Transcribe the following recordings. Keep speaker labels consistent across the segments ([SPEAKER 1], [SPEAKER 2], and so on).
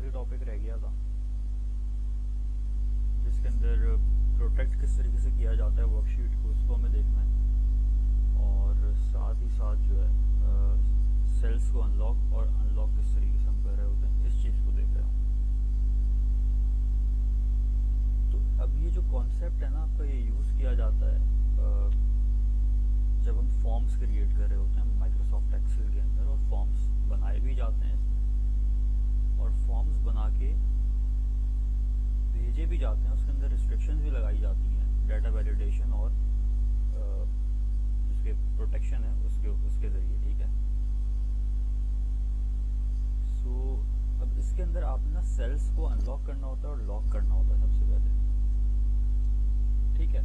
[SPEAKER 1] आखिरी टॉपिक रह गया था जिसके अंदर प्रोटेक्ट किस तरीके से किया जाता है वर्कशीट को, उसको हमें देखना है। और साथ ही साथ जो है सेल्स को अनलॉक और अनलॉक किस तरीके से हम कर रहे होते हैं, इस चीज़ को देख रहे हो। तो अब ये जो कॉन्सेप्ट है ना आपका, ये यूज़ किया जाता है जब हम फॉर्म्स क्रिएट कर रहे होते हैं माइक्रोसॉफ्ट एक्सेल के अंदर, और फॉर्म्स बनाए भी जाते हैं इसमें, और फॉर्म्स बना के भेजे भी जाते हैं। उसके अंदर रिस्ट्रिक्शंस भी लगाई जाती हैं, डाटा वैलिडेशन और उसके प्रोटेक्शन है उसके ज़रिए, ठीक है। सो अब इसके अंदर आपने ना सेल्स को अनलॉक करना होता है और लॉक करना होता है सबसे पहले, ठीक है।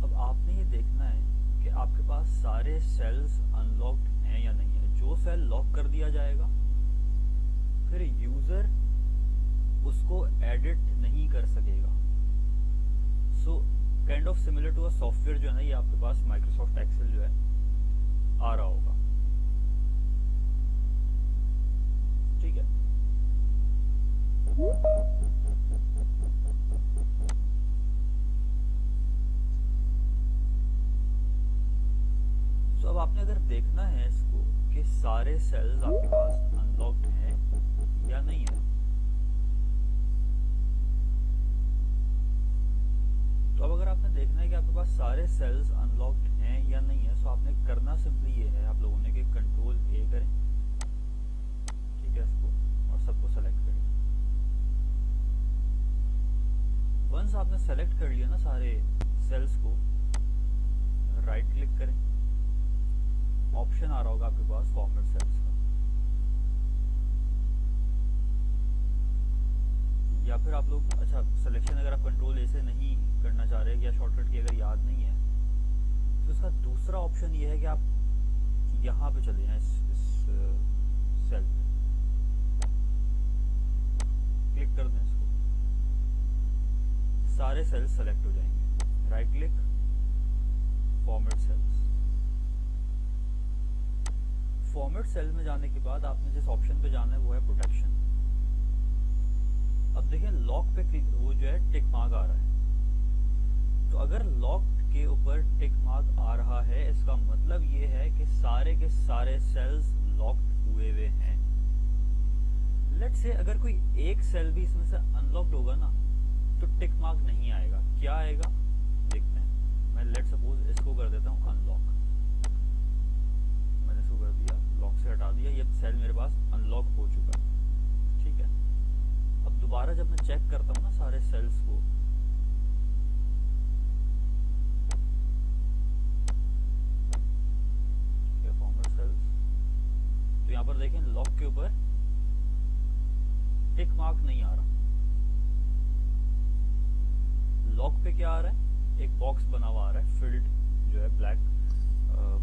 [SPEAKER 1] अब आपने ये देखना है कि आपके पास सारे सेल्स अनलॉक्ड हैं या नहीं है। जो सेल लॉक कर दिया जाएगा फिर यूज़र उसको एडिट नहीं कर सकेगा। So kind of similar to a software जो है ना, ये आपके पास माइक्रोसॉफ्ट एक्सेल जो है आ रहा होगा, ठीक है। तो अब आपने अगर देखना है इसको कि सारे सेल्स आपके पास अनलॉक्ड हैं या नहीं है, तो अब अगर आपने देखना है कि आपके पास सारे सेल्स अनलॉक्ड हैं या नहीं है, तो आपने करना सिंपली ये है, आप लोगों ने कि कंट्रोल ए करें, ठीक है, इसको और सबको सेलेक्ट करें। वंस आपने सेलेक्ट कर लिया ना सारे सेल्स को, राइट क्लिक करें, ऑप्शन आ रहा होगा आपके पास फॉर्मेट सेल्स का, या फिर आप लोग अच्छा सिलेक्शन अगर आप कंट्रोल ए से नहीं करना चाह रहे या शॉर्टकट की अगर याद नहीं है, तो इसका दूसरा ऑप्शन ये है कि आप यहाँ पे चले जाएं, इस सेल पे क्लिक कर दें, इसको सारे सेल्स सेलेक्ट हो जाएंगे। Right click, format cells. Format cell में जाने के बाद आपने जिस ऑप्शन पे जाना है वो है प्रोटेक्शन। अब देखिए लॉक पे वो जो है टिक मार्क आ रहा है, तो अगर लॉक के ऊपर टिक मार्क आ रहा है इसका मतलब ये है कि सारे के सारे सेल्स लॉक्ड हुए हैं। लेट्स से अगर कोई एक सेल भी इसमें से अनलॉक्ड होगा ना, तो टिक मार्क नहीं आएगा। क्या आएगा देखते हैं। मैं लेट सपोज इसको कर देता हूँ अनलॉक, मैंने इसको कर दिया, लॉक से हटा दिया, ये सेल मेरे पास अनलॉक हो चुका है, ठीक है। अब दोबारा जब मैं चेक करता हूँ ना सारे सेल्स को, ठीक है, फॉर्मेट सेल्स, तो यहाँ पर देखें लॉक के ऊपर टिक मार्क नहीं आ रहा। लॉक पे क्या आ रहा है, एक बॉक्स बना हुआ आ रहा है, फिल्ड जो है ब्लैक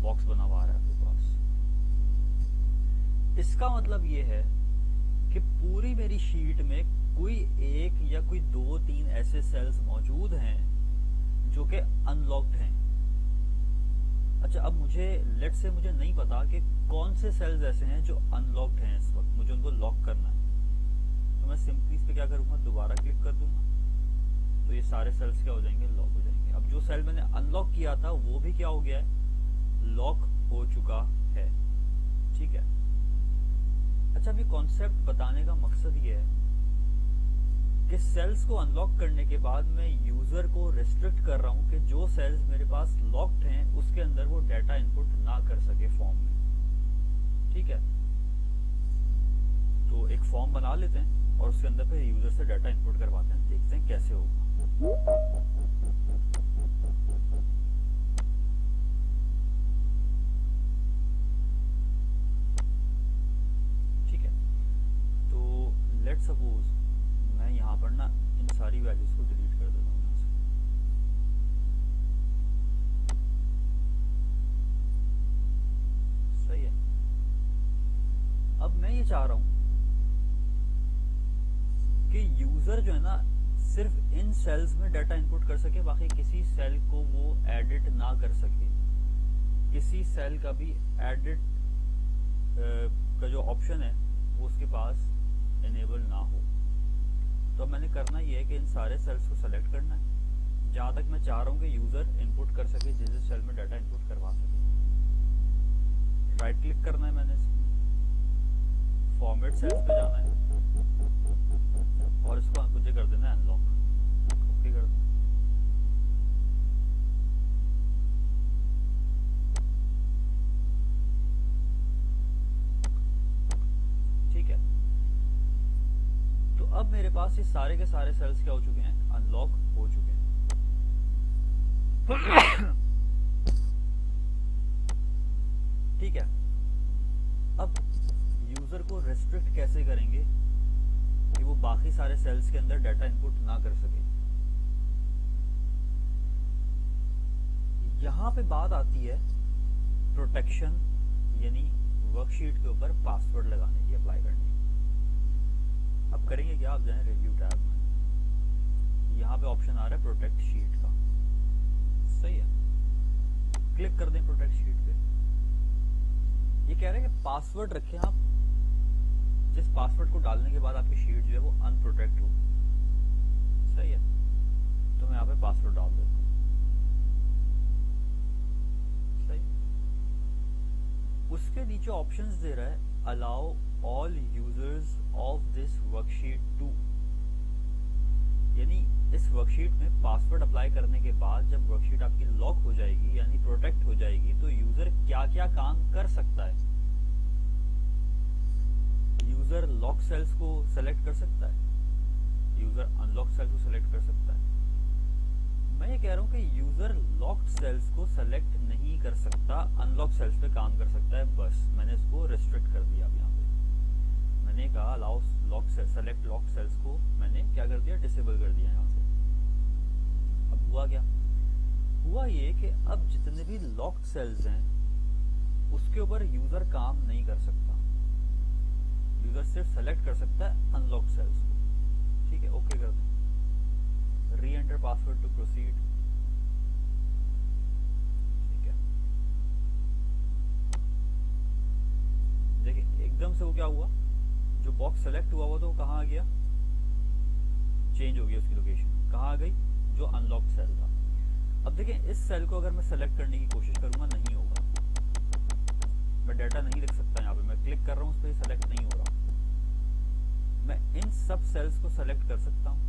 [SPEAKER 1] बॉक्स बना हुआ आ रहा है आपके पास। इसका मतलब ये है कि पूरी मेरी शीट में कोई एक या कोई दो तीन ऐसे सेल्स मौजूद हैं जो कि अनलॉक्ड हैं। अच्छा, अब मुझे लेट से मुझे नहीं पता कि कौन से सेल्स ऐसे हैं जो अनलॉक्ड हैं इस वक्त, मुझे उनको लॉक करना है। तो मैं सिंपली इस पे क्या करूंगा, दोबारा क्लिक कर दूंगा, तो ये सारे सेल्स क्या हो जाएंगे, लॉक हो जाएंगे। अब जो सेल मैंने अनलॉक किया था वो भी क्या हो गया है, लॉक हो चुका है, ठीक है। अच्छा, अभी कॉन्सेप्ट बताने का मकसद ये है कि सेल्स को अनलॉक करने के बाद मैं यूजर को रिस्ट्रिक्ट कर रहा हूं कि जो सेल्स मेरे पास लॉक्ड हैं उसके अंदर वो डाटा इनपुट ना कर सके फॉर्म में, ठीक है। तो एक फॉर्म बना लेते हैं और उसके अंदर फिर यूजर से डाटा इनपुट करवाते हैं, देखते हैं कैसे होगा। ठीक है, तो लेट सपोज मैं यहाँ पर ना इन सारी वैल्यूज को डिलीट कर देता हूँ यहाँ से। सही है। अब मैं ये चाह रहा हूँ कि यूजर जो है ना सिर्फ इन सेल्स में डाटा इनपुट कर सके, बाकी किसी सेल को वो एडिट ना कर सके, किसी सेल का भी एडिट का जो ऑप्शन है वो उसके पास इनेबल ना हो। तो अब मैंने करना ये है कि इन सारे सेल्स को सेलेक्ट करना है जहां तक मैं चाह रहा हूँ कि यूजर इनपुट कर सके, जिस जिस सेल में डाटा इनपुट करवा सके। राइट क्लिक करना है मैंने, फॉर्मेट सेल्स पे जाना है और इसको मुझे कर देना है अनलॉक। ओके कर देना। ठीक है, तो अब मेरे पास ये सारे के सारे सेल्स क्या हो चुके हैं, अनलॉक हो चुके हैं। ठीक है, अब यूजर को रेस्ट्रिक्ट कैसे करेंगे कि वो बाकी सारे सेल्स के अंदर डाटा इनपुट ना कर सके। यहां पे बात आती है प्रोटेक्शन, यानी वर्कशीट के ऊपर पासवर्ड लगाने की, अप्लाई करने की। अब करेंगे क्या, आप जाएं रिव्यू टैब में, यहां पे ऑप्शन आ रहा है प्रोटेक्ट शीट का, सही है, क्लिक कर दें प्रोटेक्ट शीट पे। ये कह रहे हैं कि पासवर्ड रखें आप, जिस पासवर्ड को डालने के बाद आपकी शीट जो है वो अनप्रोटेक्ट हो, सही है। तो मैं यहाँ पे पासवर्ड डाल देता हूँ, सही। उसके नीचे ऑप्शंस दे रहा है allow all users of this worksheet to, यानी इस वर्कशीट में पासवर्ड अप्लाई करने के बाद जब वर्कशीट आपकी लॉक हो जाएगी यानी प्रोटेक्ट हो जाएगी, तो यूजर क्या क्या काम कर सकता है। यूजर लॉक सेल्स को सेलेक्ट कर सकता है, यूजर अनलॉक सेल्स को सेलेक्ट कर सकता है। मैं ये कह रहा हूं कि यूजर लॉक्ड सेल्स को सेलेक्ट नहीं कर सकता, अनलॉक सेल्स पे काम कर सकता है, बस मैंने इसको रिस्ट्रिक्ट कर दिया। अब यहाँ पे मैंने कहा allow lock select lock cells को मैंने क्या कर दिया, डिसेबल कर दिया यहाँ से। अब हुआ क्या, हुआ ये कि अब जितने भी लॉक्ड सेल्स हैं उसके ऊपर यूजर काम नहीं कर सकता, यूजर सिर्फ सेलेक्ट कर सकता है अनलॉक सेल्स को। ठीक है, ओके कर दें, री एंटर पासवर्ड टू प्रोसीड। ठीक है, देखिए एकदम से वो क्या हुआ, जो बॉक्स सेलेक्ट हुआ तो वो कहाँ आ गया, चेंज हो गया उसकी लोकेशन, कहाँ आ गई, जो अनलॉक सेल था। अब देखिए इस सेल को अगर मैं सेलेक्ट करने की कोशिश करूंगा नहीं होगा, मैं डाटा नहीं लिख सकता। यहाँ पे मैं क्लिक कर रहा हूँ, उस पर सेलेक्ट नहीं हो रहा। मैं इन सब सेल्स को सेलेक्ट कर सकता हूँ,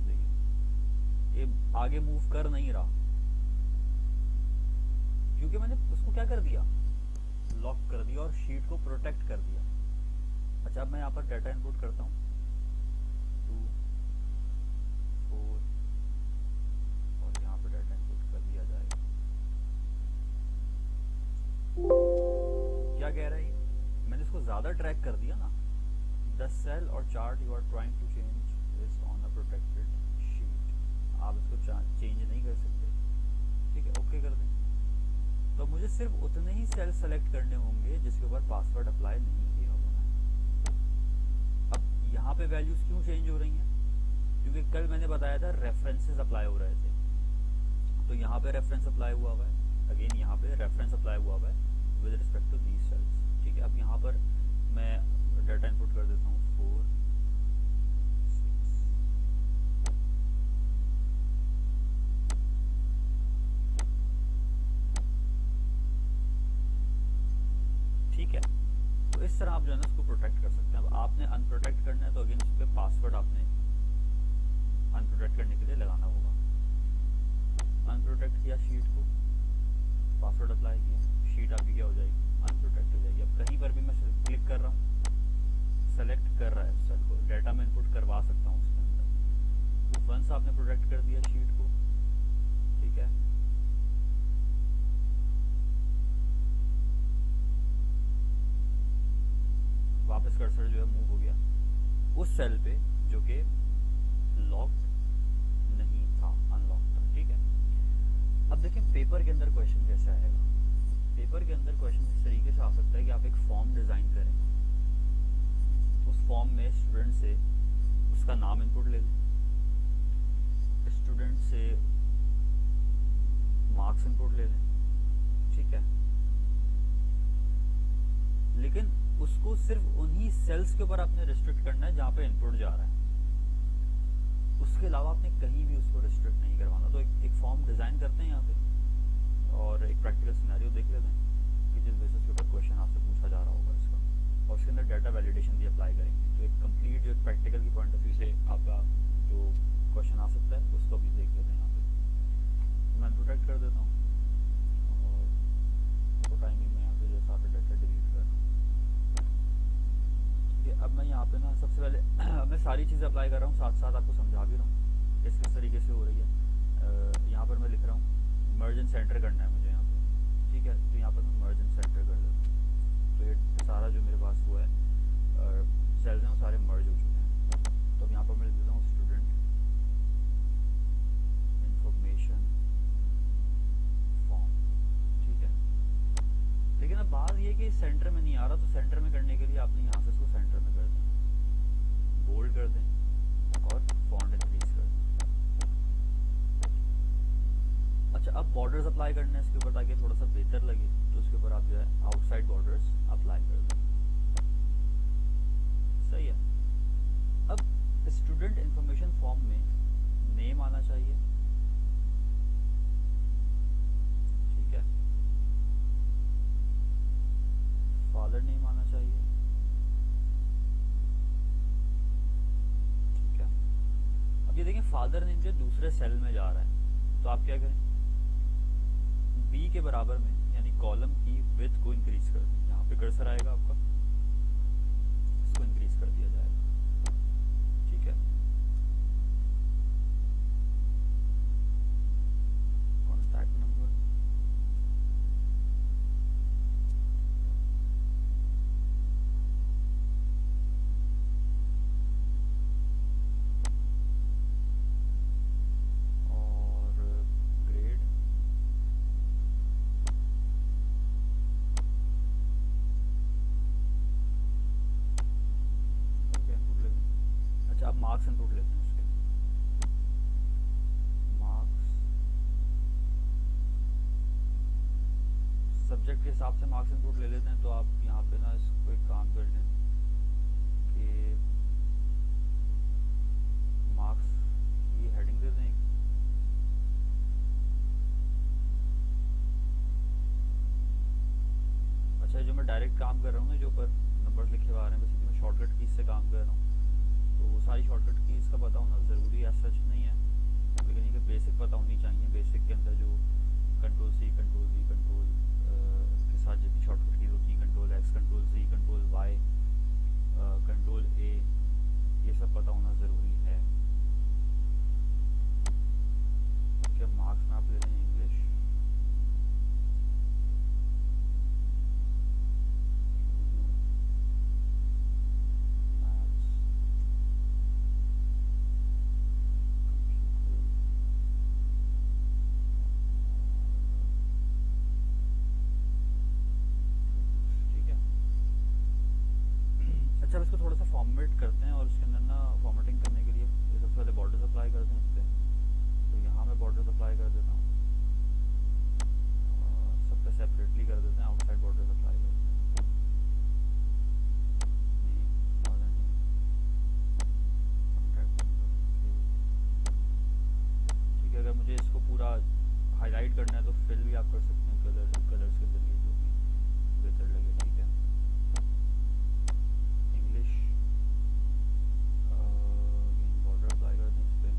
[SPEAKER 1] देखिए ये आगे मूव कर नहीं रहा क्योंकि मैंने उसको क्या कर दिया, लॉक कर दिया और शीट को प्रोटेक्ट कर दिया। अच्छा, अब मैं यहाँ पर डाटा इनपुट करता हूँ 2 4 और यहाँ पर डाटा इनपुट कर दिया जाएगा। क्या कह रहा है ये, मैंने इसको ज्यादा ट्रैक कर दिया ना। The cell or chart you are trying to change is on a protected sheet, आप इसको चेंज नहीं कर सकते। ठीक है, ओके कर दें। तो मुझे सिर्फ उतने ही सेल सेलेक्ट करने होंगे जिसके ऊपर पासवर्ड अप्लाई नहीं किया होना है। अब यहाँ पे वैल्यूज क्यों चेंज हो रही हैं, क्योंकि कल मैंने बताया था रेफरेंसेस अप्लाई हो रहे थे, तो यहाँ पे रेफरेंस अप्लाई हुआ हुआ है, अगेन यहाँ पे रेफरेंस अप्लाई हुआ हुआ है with respect to these cells. ठीक है, अब यहाँ पर मैं डाटा इनपुट कर देता हूँ 4 6। ठीक है, तो इस तरह आप जो है ना उसको प्रोटेक्ट कर सकते हैं। अब आपने अनप्रोटेक्ट करना है तो अगेन उस पर पासवर्ड आपने अनप्रोटेक्ट करने के लिए लगाना होगा। अनप्रोटेक्ट किया शीट को, पासवर्ड अप्लाई किया, शीट आपकी क्या हो जाएगी, अनप्रोटेक्ट हो जाएगी। अब कहीं पर भी मैं क्लिक कर रहा हूँ, सेलेक्ट कर रहा है सेल को, डाटा में इनपुट करवा सकता हूँ उसके अंदर। वंस आपने प्रोटेक्ट कर दिया शीट को, ठीक है, वापस कर्सर जो है मूव हो गया उस सेल पे जो कि लॉक्ड नहीं था, अनलॉक था। ठीक है, अब देखें पेपर के अंदर क्वेश्चन कैसे आएगा। पेपर के अंदर क्वेश्चन इस तरीके से आ सकता है कि आप एक फॉर्म डिजाइन करें, उस फॉर्म में स्टूडेंट से उसका नाम इनपुट ले लें, स्टूडेंट से मार्क्स इनपुट ले लें, ठीक है, लेकिन उसको सिर्फ उन्हीं सेल्स के ऊपर आपने रिस्ट्रिक्ट करना है जहां पे इनपुट जा रहा है। उसके अलावा आपने कहीं भी उसको रिस्ट्रिक्ट नहीं करवाना। तो एक फॉर्म डिज़ाइन करते हैं यहाँ पे और एक प्रैक्टिकल सिनेरियो देख लेते हैं कि जिस बेसिस के ऊपर क्वेश्चन आपसे पूछा जा रहा होगा इसका, और उसके अंदर डाटा वैलिडेशन भी अप्लाई करेंगे। तो एक कंप्लीट जो प्रैक्टिकल की पॉइंट ऑफ व्यू से आपका जो क्वेश्चन आ सकता है उसको भी देख लेते हैं यहाँ पे। मैं प्रोटेक्ट कर देता हूँ और टाइमिंग में यहाँ पे जैसा आपका डाटा डिलीट कर रहा हूँ। अब मैं यहाँ पे ना सबसे पहले अब मैं सारी चीज़ें अप्लाई कर रहा हूँ, साथ साथ आपको समझा भी रहा हूँ किस तरीके से हो रही है। यहाँ पर मैं लिख रहा हूँ मर्ज सेंटर करना है मुझे यहाँ पे, ठीक है। तो यहाँ पर मैं मर्ज सेंटर कर देता हूँ। तो ये सारा जो मेरे पास हुआ है सेल्स हैं वो सारे मर्ज हो चुके हैं। तो अब यहाँ पर मैं लिख देता हूँ स्टूडेंट इंफॉर्मेशन फॉर्म, ठीक है। लेकिन अब बात ये कि सेंटर में नहीं आ रहा, तो सेंटर में करने के लिए आपने यहाँ से इसको सेंटर में कर दें, बोल्ड कर दें और फॉन्ट इंक्रीज कर दें। अच्छा, अब बॉर्डर्स अप्लाई करने हैं इसके ऊपर ताकि थोड़ा सा बेहतर लगे। तो उसके ऊपर आप जो है आउटसाइड बॉर्डर्स अप्लाई कर दें, सही है। अब स्टूडेंट इंफॉर्मेशन फॉर्म में नेम आना चाहिए, ठीक है। फादर नेम आना चाहिए, ठीक है। अब ये देखें फादर नेम जो दूसरे सेल में जा रहा है, तो आप क्या करें, बी के बराबर में यानी कॉलम की विड्थ को इंक्रीज कर दें। यहाँ पे कर्सर आएगा आपका, इसको इंक्रीज कर दिया जाएगा, ठीक है। कॉन्टैक्ट नंबर, मार्क्स इनपुट लेते हैं उसके मार्क्स, सब्जेक्ट के हिसाब से मार्क्स इनपुट ले लेते हैं। तो आप यहाँ पे ना इसको एक काम कर लें कि मार्क्स की हेडिंग दे दें। अच्छा, जो मैं डायरेक्ट काम कर रहा हूँ ना, जो ऊपर नंबर्स लिखे हुए आ रहे हैं, बेसिकली मैं शॉर्टकट कीज से काम कर रहा हूँ। तो वो सारी शॉर्टकट कीज़ का पता होना ज़रूरी है, सच नहीं है, लेकिन ये बेसिक पता होनी चाहिए। बेसिक के अंदर जो control C, control V, control के साथ जितनी शॉर्टकट कीज़ होती हैं, control X, control C, control Y, control A, ये सब पता होना ज़रूरी है। क्या मार्क्स में आप ले लें इंग्लिश, इसको थोड़ा सा फॉर्मेट करते हैं और उसके अंदर ना फॉर्मेटिंग करने के लिए सबसे पहले बॉर्डर्स अप्लाई करते हैं इस पर। तो यहाँ मैं बॉर्डर्स अप्लाई कर देता हूँ, सब पे सेपरेटली कर देते हैं, आउटसाइड बॉर्डर्स अप्लाई करते हैं। ठीक है, अगर मुझे इसको पूरा हाईलाइट करना है तो फिल भी आप कर सकते हैं कलर्स के जरिए, जो भी बेहतर लगे, ठीक है। बॉर्डर अप्लाई कर दें इस पर।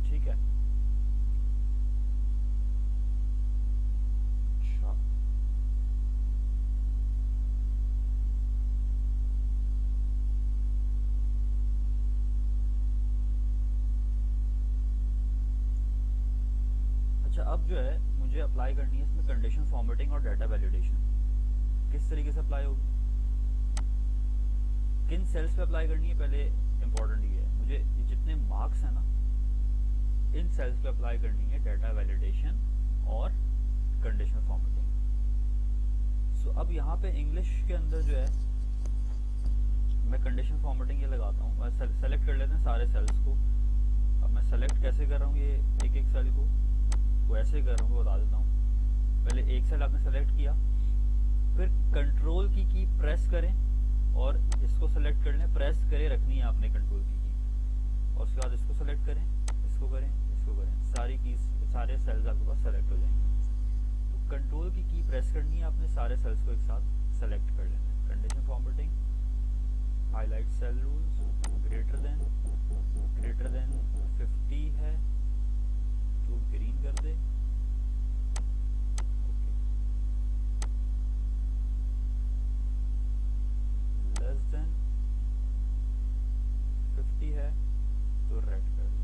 [SPEAKER 1] ठीक है, अच्छा, अब जो है मुझे अप्लाई करनी है इसमें कंडीशन फॉर्मेटिंग और डाटा वैलिडेशन। किस तरीके से अप्लाई होगी, किन सेल्स पे अप्लाई करनी है, पहले इंपॉर्टेंट ये है, मुझे ये जितने मार्क्स हैं ना, इन सेल्स पे अप्लाई करनी है डाटा वैलिडेशन और कंडीशन फॉर्मेटिंग। सो अब यहाँ पे इंग्लिश के अंदर जो है मैं कंडीशन फॉर्मेटिंग ये लगाता हूँ, मैं सेलेक्ट कर लेते हैं सारे सेल्स को। अब मैं सेलेक्ट कैसे कर रहा हूँ ये एक एक सेल को, वो ऐसे कर रहा हूँ, बता देता हूँ। पहले एक सेल आपने सेलेक्ट किया, फिर कंट्रोल की प्रेस करें और इसको सेलेक्ट कर लें, प्रेस करे रखनी है आपने कंट्रोल की, और उसके बाद इसको सेलेक्ट करें, इसको करें, इसको करें, सारी कीज सारे सेल्स आपके पास सेलेक्ट हो जाएंगे। तो कंट्रोल की प्रेस करनी है आपने, सारे सेल्स को एक साथ सेलेक्ट कर लेना है। Condition formatting, highlight cell rules, greater than 50 है तो ग्रीन कर दे, लेस देन 50 है तो रेड कर दे।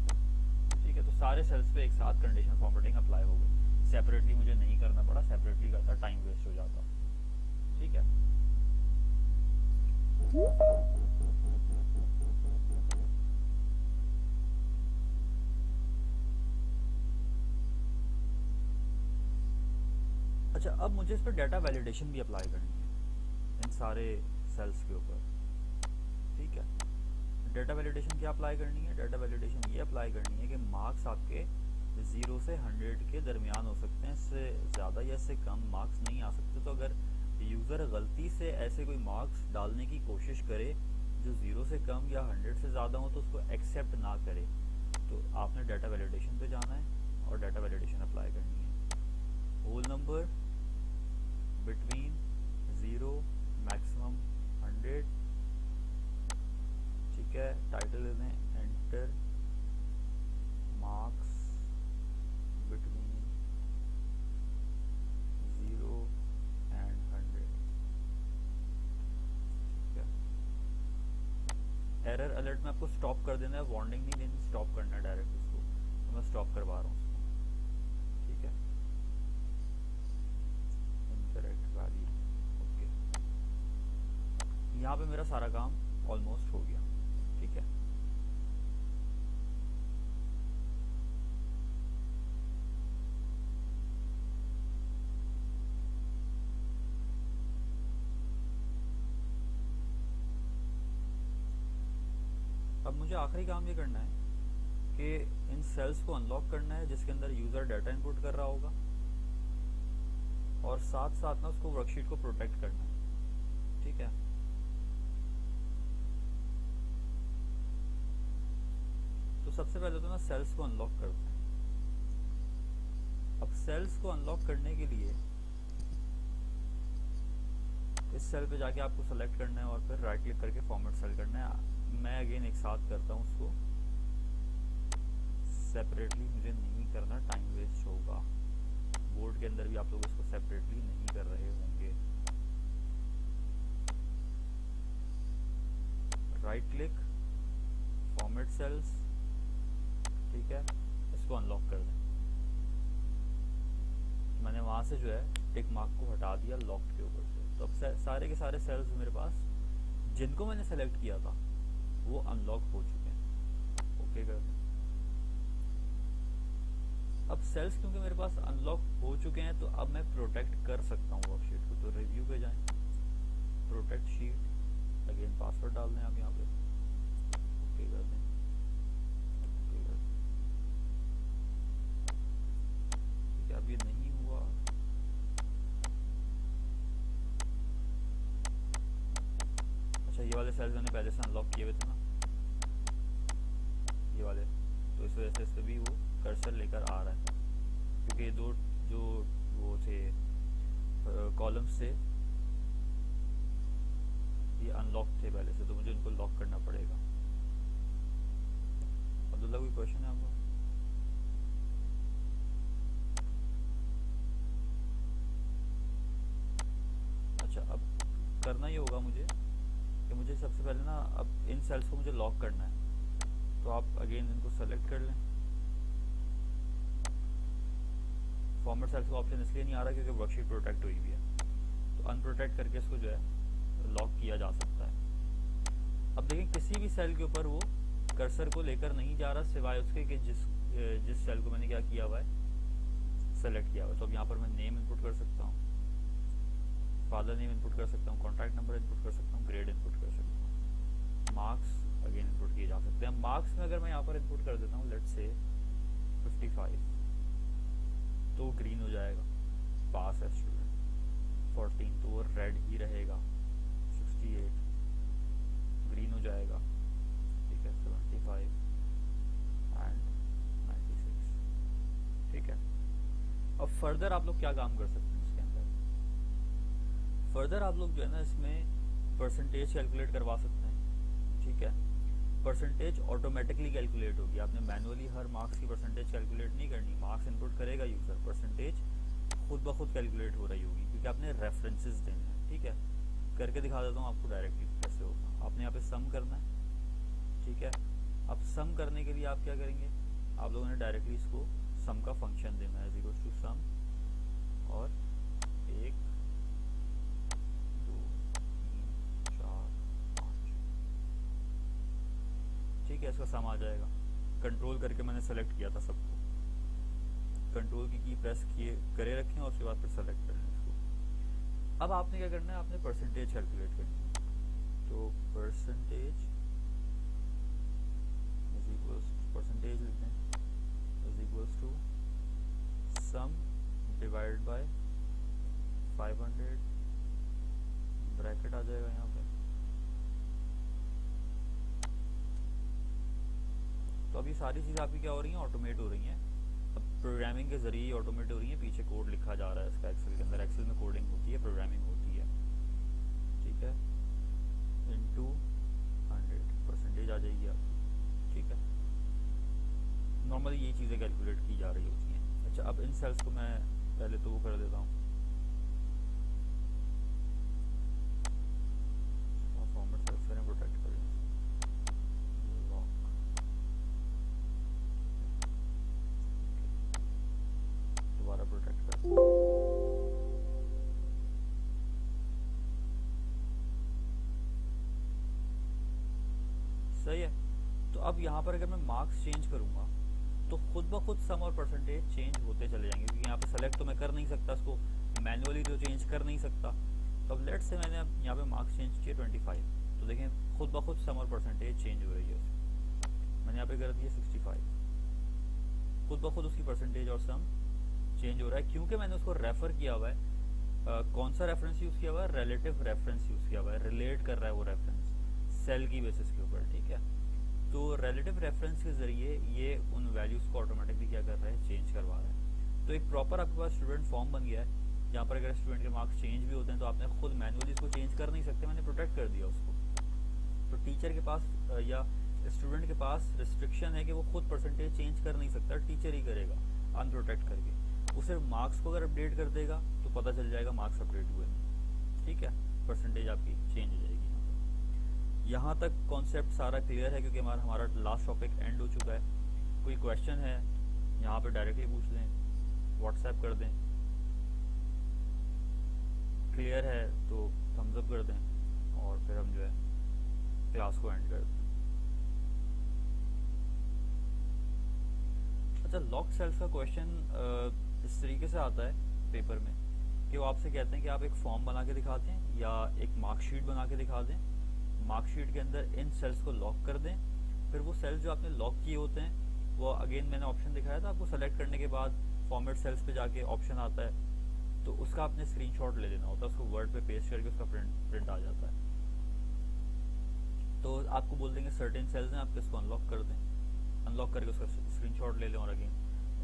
[SPEAKER 1] ठीक है, तो सारे सेल्स पे एक साथ कंडीशन फॉर्मेटिंग अप्लाई हो गई। सेपरेटली मुझे नहीं करना पड़ा, सेपरेटली करता टाइम वेस्ट हो जाता। ठीक है, अच्छा अब मुझे इस पर डाटा वैलिडेशन भी अप्लाई करनी है इन सारे सेल्स के ऊपर। ठीक है, डाटा वैलिडेशन क्या अप्लाई करनी है? डाटा वैलिडेशन ये अप्लाई करनी है कि मार्क्स आपके 0 से 100 के दरमियान हो सकते हैं, इससे ज़्यादा या इससे कम मार्क्स नहीं आ सकते। तो अगर यूज़र गलती से ऐसे कोई मार्क्स डालने की कोशिश करे जो 0 से कम या 100 से ज़्यादा हो तो उसको एक्सेप्ट ना करे। तो आपने डाटा वैलिडेशन पे जाना है और डाटा वैलिडेशन अप्लाई करनी है। Whole number between 0 maximum 100। ठीक है, टाइटल दें एंटर मार्क्स बिटवीन 0 एंड 100। ठीक है, एरर अलर्ट में आपको स्टॉप कर देना है, वार्निंग नहीं देनी, स्टॉप करना है डायरेक्ट उसको। तो मैं स्टॉप करवा रहा हूँ उसको। ठीक है, इनकरेक्ट वैल्यू, ओके। यहाँ पे मेरा सारा काम ऑलमोस्ट हो गया। ठीक है, अब मुझे आखिरी काम ये करना है कि इन सेल्स को अनलॉक करना है जिसके अंदर यूज़र डाटा इनपुट कर रहा होगा, और साथ साथ ना उसको वर्कशीट को प्रोटेक्ट करना है। ठीक है, तो सबसे पहले तो ना सेल्स को अनलॉक करते हैं। अब सेल्स को अनलॉक करने के लिए इस सेल पे जाके आपको सेलेक्ट करना है और फिर राइट क्लिक करके फॉर्मेट सेल करना है। मैं अगेन एक साथ करता हूँ उसको, सेपरेटली मुझे नहीं करना, टाइम वेस्ट होगा। बोर्ड के अंदर भी आप लोग इसको सेपरेटली नहीं कर रहे होंगे। Right click, format sales. ठीक है, इसको अनलॉक कर दें। मैंने वहाँ से जो है टिक मार्क को हटा दिया लॉक्ड के ऊपर से। तो अब सारे के सारे सेल्स मेरे पास जिनको मैंने सेलेक्ट किया था वो अनलॉक हो चुके हैं। ओके कर दें। अब सेल्स क्योंकि मेरे पास अनलॉक हो चुके हैं तो अब मैं प्रोटेक्ट कर सकता हूँ वर्कशीट को। तो रिव्यू पे जाएं, प्रोटेक्ट शीट, अगेन पासवर्ड डाल दें आप यहाँ पे, ओके कर दें। ठीक है, अब ये नहीं हुआ। अच्छा, ये वाले सेल्स मैंने पहले से अनलॉक किए हुए थे ना, ये वाले, तो इस वजह से इस पर भी वो कर्सर लेकर आ रहा है, क्योंकि ये दो जो वो थे कॉलम्स थे ये अनलॉक थे पहले से, तो मुझे इनको लॉक करना पड़ेगा। अब्दुल्ला कोई क्वेश्चन है आपको? अच्छा, अब करना ये होगा मुझे कि मुझे सबसे पहले ना अब इन सेल्स को मुझे लॉक करना है। तो आप अगेन इनको सेलेक्ट कर लें। फॉर्मेट सेल्स का ऑप्शन इसलिए नहीं आ रहा क्योंकि वर्कशीट प्रोटेक्ट हुई हुई है, तो अनप्रोटेक्ट करके इसको जो है लॉक किया जा सकता है। अब देखें किसी भी सेल के ऊपर वो कर्सर को लेकर नहीं जा रहा सिवाय उसके कि जिस सेल को मैंने क्या किया हुआ है, सेलेक्ट किया हुआ है। तो अब यहाँ पर मैं नेम इनपुट कर सकता हूँ, फादर नेम इनपुट कर सकता हूँ, कॉन्टैक्ट नंबर इनपुट कर सकता हूँ, ग्रेड इनपुट कर सकता हूँ। मार्क्स में अगर मैं यहाँ पर इनपुट कर देता हूँ लेट्स से 55, तो ग्रीन हो जाएगा, पास है स्टूडेंट। 14 तो वो रेड ही रहेगा। 68 ग्रीन हो जाएगा, ठीक है। 75 एंड 96, ठीक है। अब फर्दर आप लोग क्या काम कर सकते हैं इसके अंदर? फर्दर आप लोग जो है ना इसमें परसेंटेज कैलकुलेट करवा सकते हैं, ठीक है। परसेंटेज ऑटोमेटिकली कैलकुलेट होगी, आपने मैनुअली हर मार्क्स की परसेंटेज कैलकुलेट नहीं करनी। मार्क्स इनपुट करेगा यूजर, परसेंटेज खुद ब खुद कैलकुलेट हो रही होगी क्योंकि आपने रेफरेंसेस देने हैं, ठीक है। करके दिखा देता हूँ आपको डायरेक्टली कैसे होगा। आपने यहाँ पे सम करना है, ठीक है। अब सम करने के लिए आप क्या करेंगे, आप लोगों ने डायरेक्टली इसको सम का फंक्शन देना है, इक्वल्स टू सम और 1 2 3 4 5, ठीक है। इसका सम आ जाएगा। कंट्रोल करके मैंने सेलेक्ट किया था सबको, कंट्रोल की प्रेस किए करे रखें और उसके बाद फिर सेलेक्ट करना है इसको। अब आपने क्या करना है, आपने परसेंटेज कैलकुलेट करनी है। तो परसेंटेज इज इक्वल्स, परसेंटेज लिखते हैं, is equals to sum divide by 500, bracket आ जाएगा यहाँ पे। तो अब ये सारी चीज़ें आपकी क्या हो रही हैं, ऑटोमेट हो रही हैं। अब प्रोग्रामिंग के जरिए ऑटोमेट हो रही है, पीछे कोड लिखा जा रहा है इसका एक्सेल के अंदर। एक्सेल में कोडिंग होती है, प्रोग्रामिंग होती है, ठीक है। इनटू 100 परसेंटेज आ जाएगी आपकी, ठीक है। नॉर्मली ये चीज़ें कैलकुलेट की जा रही होती हैं। अच्छा, अब इन सेल्स को मैं पहले तो वो कर देता हूँ, फॉर्मेट सेल्स करें, प्रोटेक्ट करें, लॉक, दोबारा प्रोटेक्ट कर। सही है। तो अब यहाँ पर अगर मैं मार्क्स चेंज करूँगा तो खुद ब खुद सम और परसेंटेज चेंज होते चले जाएंगे, क्योंकि यहाँ पे सेलेक्ट तो मैं कर नहीं सकता इसको, मैनुअली तो चेंज कर नहीं सकता। तो अब लेट्स से मैंने यहाँ पे मार्क्स चेंज किए 25, तो देखें खुद ब खुद सम और परसेंटेज चेंज हो रही है उसकी। मैंने यहाँ पे कर दिया 65, खुद ब खुद उसकी परसेंटेज और सम चेंज हो रहा है, क्योंकि मैंने उसको रेफर किया हुआ है। कौन सा रेफरेंस यूज़ किया हुआ है, रिलेटिव रेफरेंस यूज़ किया हुआ है, रिलेट कर रहा है वो रेफरेंस सेल की बेसिस के ऊपर, ठीक है। तो रिलेटिव रेफरेंस के जरिए ये उन वैल्यूज़ को ऑटोमेटिकली क्या कर रहा है, चेंज करवा रहा है। तो एक प्रॉपर आपके पास स्टूडेंट फॉर्म बन गया है, जहाँ पर अगर स्टूडेंट के मार्क्स चेंज भी होते हैं तो आपने खुद मैनुअली इसको चेंज कर नहीं सकते, मैंने प्रोटेक्ट कर दिया उसको। तो टीचर के पास या स्टूडेंट के पास रिस्ट्रिक्शन है कि वो खुद परसेंटेज चेंज कर नहीं सकता, टीचर ही करेगा अनप्रोटेक्ट करके। वो सिर्फ मार्क्स को अगर अपडेट कर देगा तो पता चल जाएगा मार्क्स अपडेट हुए, ठीक है, परसेंटेज आपकी चेंज हो जाएगी। यहाँ तक कॉन्सेप्ट सारा क्लियर है, क्योंकि हमारा लास्ट टॉपिक एंड हो चुका है। कोई क्वेश्चन है यहाँ पे डायरेक्टली पूछ लें, व्हाट्सएप कर दें, क्लियर है तो थम्स अप कर दें और फिर हम जो है क्लास को एंड कर दें। अच्छा, लॉक सेल्स का क्वेश्चन इस तरीके से आता है पेपर में कि वो आपसे कहते हैं कि आप एक फॉर्म बना के दिखा दें या एक मार्कशीट बना के दिखा दें। मार्कशीट के अंदर इन सेल्स को लॉक कर दें, फिर वो सेल्स जो आपने लॉक किए होते हैं वो अगेन मैंने ऑप्शन दिखाया था आपको, सेलेक्ट करने के बाद फॉर्मेट सेल्स पे जाके ऑप्शन आता है, तो उसका आपने स्क्रीनशॉट ले लेना होता है, उसको वर्ड पे पेस्ट करके उसका प्रिंट आ जाता है। तो आपको बोल देंगे सर्टेन सेल्स हैं, आप इसको अनलॉक कर दें, अनलॉक करके उसका स्क्रीनशॉट ले लें और अगेन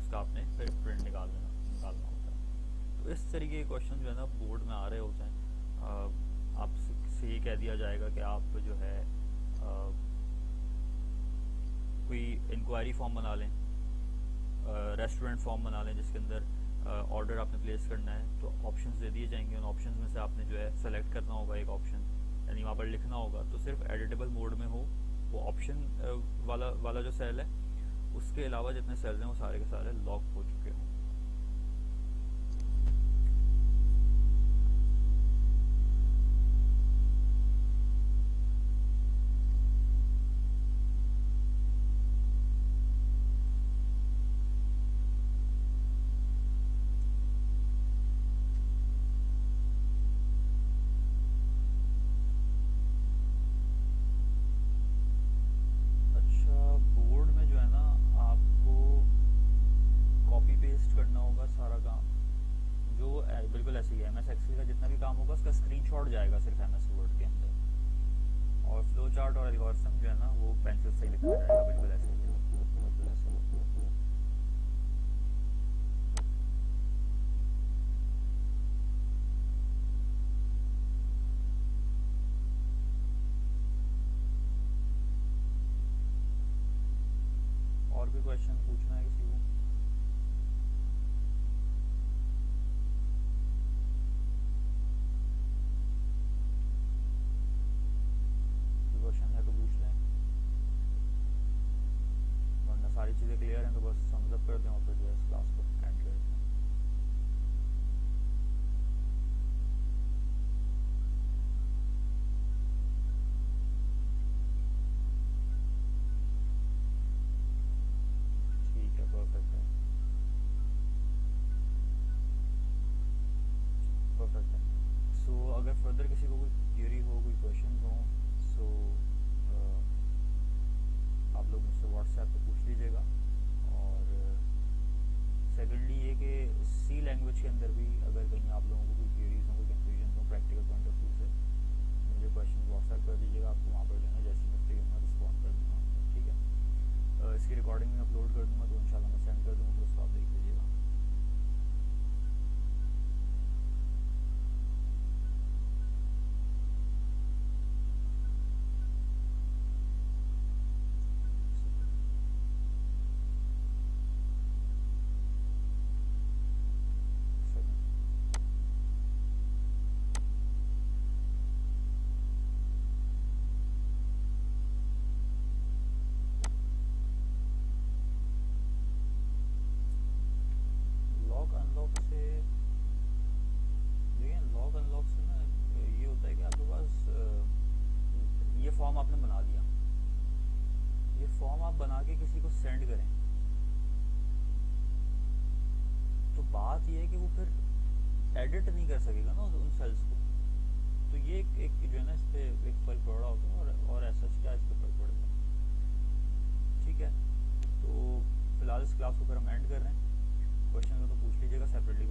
[SPEAKER 1] उसका आपने फिर प्रिंट निकालना होता है। तो इस तरीके के क्वेश्चन जो है ना बोर्ड में आ रहे होते हैं। आपसे ये कह दिया जाएगा कि आप जो है कोई इंक्वायरी फॉर्म बना लें, रेस्टोरेंट फॉर्म बना लें जिसके अंदर ऑर्डर आपने प्लेस करना है, तो ऑप्शंस दे दिए जाएंगे। उन ऑप्शंस में से आपने जो है सेलेक्ट करना होगा एक ऑप्शन, यानी वहाँ पर लिखना होगा, तो सिर्फ एडिटेबल मोड में हो वो ऑप्शन वाला जो सेल है, उसके अलावा जितने सेल्स हैं वो सारे के सारे लॉक हो चुके हों। अच्छा, चार्ट और एल्गोरिथम जो है ना वो पेंसिल से ही लिखा जाएगा, बिल्कुल ऐसे ही है, बिल्कुल ऐसे ही। और भी क्वेश्चन पूछना है किसी को? क्वेश्चन है तो पूछ लें, वरना सारी चीज़ें क्लियर हैं तो बस सम्स अप कर दें और फिर जो है क्लास को एंड करते हैं। ठीक है, परफेक्ट है, परफेक्ट है। सो अगर फर्दर किसी को कोई क्वेरी हो, कोई क्वेश्चन हो, सो आप लोग मुझसे व्हाट्सएप पे पूछ लीजिएगा। और सेकेंडली ये कि सी लैंग्वेज के अंदर भी अगर कहीं आप लोगों को कोई क्वेरीज हो, कोई कंफ्यूजन हो प्रैक्टिकल पॉइंट ऑफ व्यू से, मुझे क्वेश्चन व्हाट्सएप कर दीजिएगा, आपको वहाँ पर जो है जैसे मैं फ्री होंगे रिस्पॉन्ड कर दूँगा, ठीक है। इसकी रिकॉर्डिंग में अपलोड कर दूँगा तो इंशाल्लाह मैं सेंड कर दूँगा, फिर उसको आप देख लीजिएगा। लॉक अनलॉक से देखिए, लॉक अनलॉक से ना ये होता है कि आपके पास ये फॉर्म आपने बना लिया, ये फॉर्म आप बना के किसी को सेंड करें तो बात ये है कि वो फिर एडिट नहीं कर सकेगा ना उन सेल्स को, तो ये एक जो है ना इस पर एक फर्क पड़ रहा होता है। और ऐसा क्या इस पर फर्क पड़ेगा, ठीक है। तो फिलहाल इस क्लास को फिर हम एंड कर रहे हैं। क्वेश्चन हो तो पूछ लीजिएगा सेपरेटली,